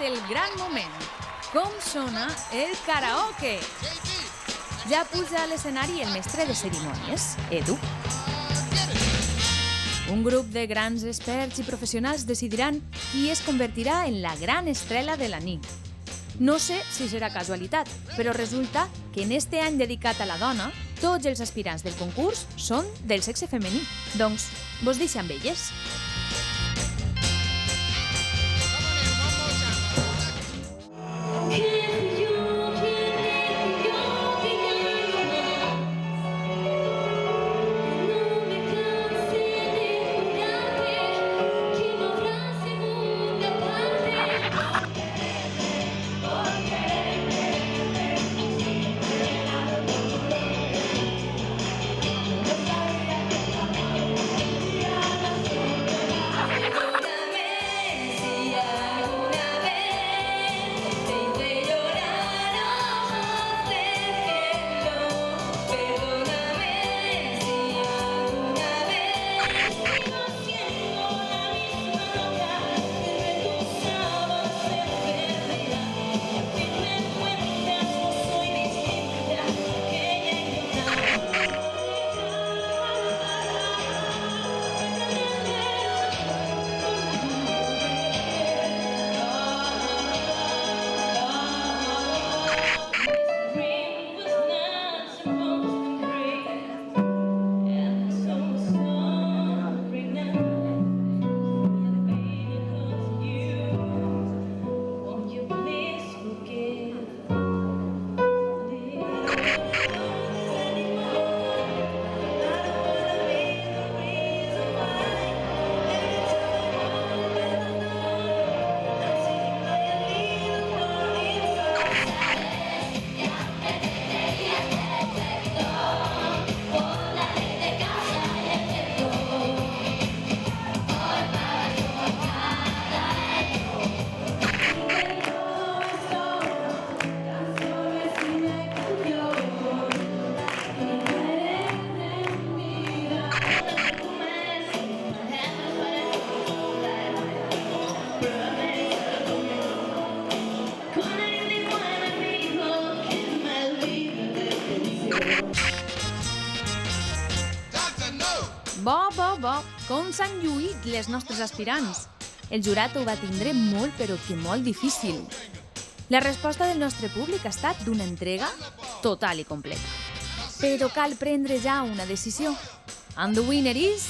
el gran moment. Com sona el karaoke? Ja puja a l'escenari el mestre de cerimònies, Edu. Un grup de grans experts i professionals decidiran qui es convertirà en la gran estrella de la nit. No sé si serà casualitat, però resulta que en este any dedicat a la dona, tots els aspirants del concurs són del sexe femení. Doncs, vos deixo amb elles. Bo, com s'han lluït les nostres aspirants. El jurat ho va tindre molt, però que molt difícil. La resposta del nostre públic ha estat d'una entrega total i completa. Però cal prendre ja una decisió. And the winner is...